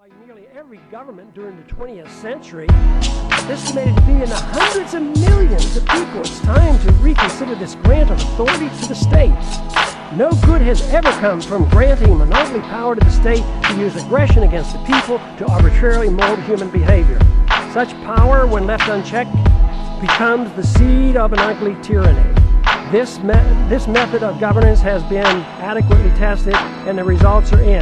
By nearly every government during the 20th century, estimated to be in the hundreds of millions of people. It's time to reconsider this grant of authority to the state. No good has ever come from granting monopoly power to the state to use aggression against the people to arbitrarily mold human behavior. Such power, when left unchecked, becomes the seed of an ugly tyranny. This method of governance has been adequately tested, and the results are in.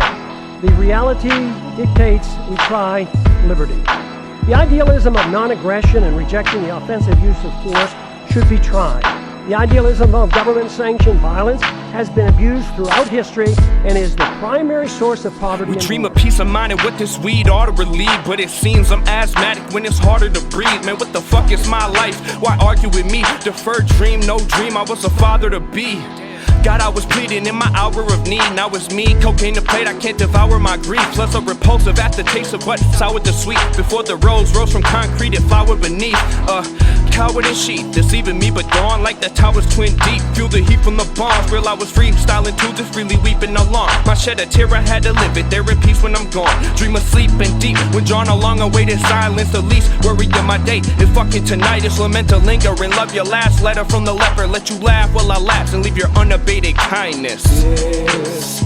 The reality dictates we try liberty. The idealism of non-aggression and rejecting the offensive use of force should be tried. The idealism of government-sanctioned violence has been abused throughout history and is the primary source of poverty. We dream of peace of mind and what this weed ought to relieve, but it seems I'm asthmatic when it's harder to breathe. Man, what the fuck is my life? Why argue with me? Deferred dream, no dream, I was a father to be. God, I was pleading in my hour of need. Now it's me, cocaine to plate, I can't devour my grief. Plus a repulsive aftertaste of what soured the sweet. Before the rose rose from concrete, it flowered beneath. Coward in sheath, deceiving me but gone like the tower's twin deep. Feel the heat from the bombs, real I was freestyling to this, really weeping along. My shed a tear, I had to live it, there in peace when I'm gone. Dream of sleeping deep, when drawn along awaited silence. The least worry of my day is fucking tonight. It's lament to linger and love your last letter from the leper. Let you laugh while I lapse and leave your unabated kindness.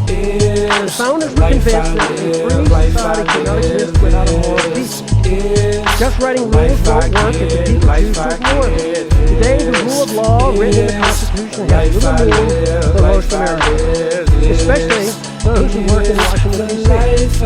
The founders were convinced that a free society cannot exist without a moral peace. Just writing rules won't work if the people choose to ignore them. Today, the rule of law written in the Constitution has little meaning for most Americans, especially those who work in Washington, D.C.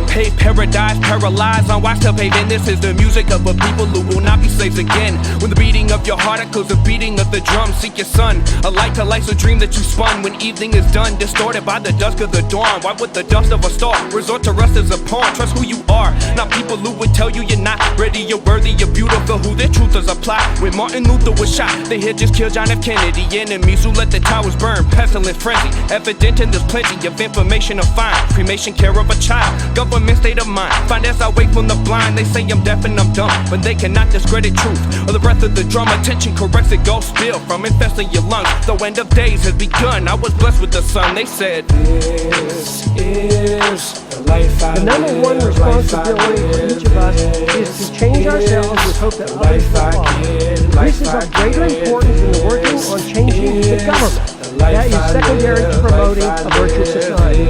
Pave paradise, paralyzed, unwatched to paving. This is the music of a people who will not be slaves again. When the beating of your heart echoes the beating of the drum, seek your son. A light to life's a dream that you spun. When evening is done, distorted by the dusk of the dawn. Why would the dust of a star resort to rust as a pawn? Trust who you are, not people who would tell you you're not ready, you're worthy, you're beautiful. Who their truth is applied. When Martin Luther was shot, they had just killed John F. Kennedy. Enemies who let the towers burn, pestilent frenzy. Evident and there's plenty of information to find. Cremation, care of a child, government state of mind. Find as I wake from the blind. They say I'm deaf and I'm dumb, but they cannot discredit truth or the breath of the drum. Attention corrects it, go spill from infesting your lungs. The end of days has begun. I was blessed with the sun. They said, this is the life I live. The number one responsibility for each of us is to change ourselves with hope that others will follow. This is of greater importance than the working on changing the government. That is secondary to promoting a virtuous society.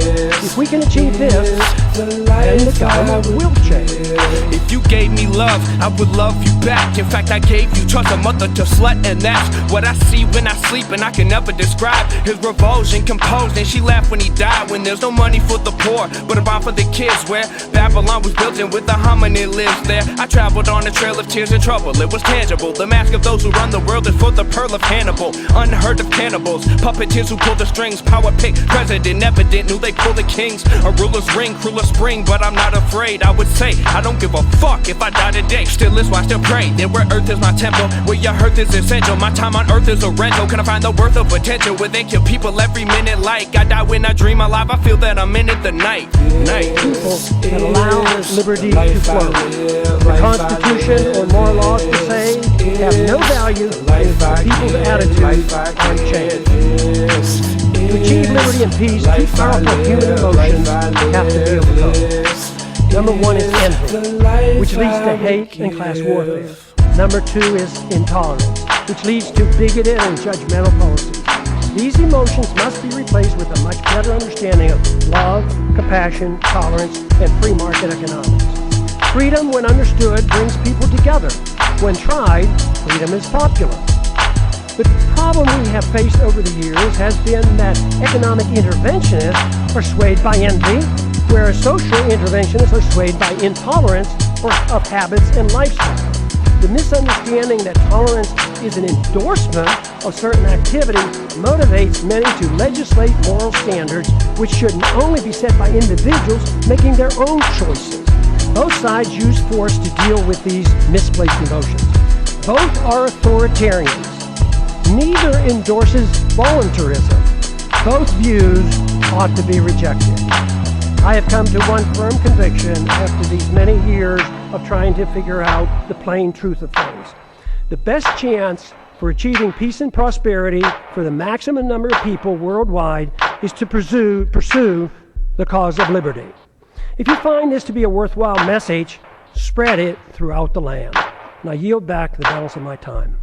If we can achieve this, then the government will change. If you gave me love, I would love you back. In fact, I gave you trust, a mother to slut, and that's what I see when I sleep, and I can never describe his revulsion, composed, and she laughed when he died. When there's no money for the poor, but a bomb for the kids, where Babylon was built and with the hominid lives there. I traveled on a trail of tears and trouble, it was tangible. The mask of those who run the world is for the pearl of Hannibal. Unheard of cannibals, puppeteers who pull the strings, power pick, president evident, knew they pull the kings. A ruler's ring, crueler spring, but I'm not afraid. I would say, I don't give a fuck if I die today. Still is why I still pray. Then where earth is my temple, where your earth is essential. My time on earth is a rental. Can I find the worth of potential where they kill people every minute like I die when I dream alive? I feel that I'm in it the night. People that allow liberty to flow. The Constitution or more laws per se have no value if people's attitudes aren't changed. To achieve liberty and peace, two powerful human emotions have to be overcome. Number one is envy, which leads to hate and class warfare. Number two is intolerance, which leads to bigoted and judgmental policies. These emotions must be replaced with a much better understanding of love, compassion, tolerance, and free market economics. Freedom, when understood, brings people together. When tried, freedom is popular. But the problem we have faced over the years has been that economic interventionists are swayed by envy, whereas social interventionists are swayed by intolerance of habits and lifestyle. The misunderstanding that tolerance is an endorsement of certain activity motivates many to legislate moral standards which should only be set by individuals making their own choices. Both sides use force to deal with these misplaced emotions. Both are authoritarians. Neither endorses voluntarism. Both views ought to be rejected. I have come to one firm conviction after these many years of trying to figure out the plain truth of things. The best chance for achieving peace and prosperity for the maximum number of people worldwide is to pursue the cause of liberty. If you find this to be a worthwhile message, spread it throughout the land. And I yield back the balance of my time.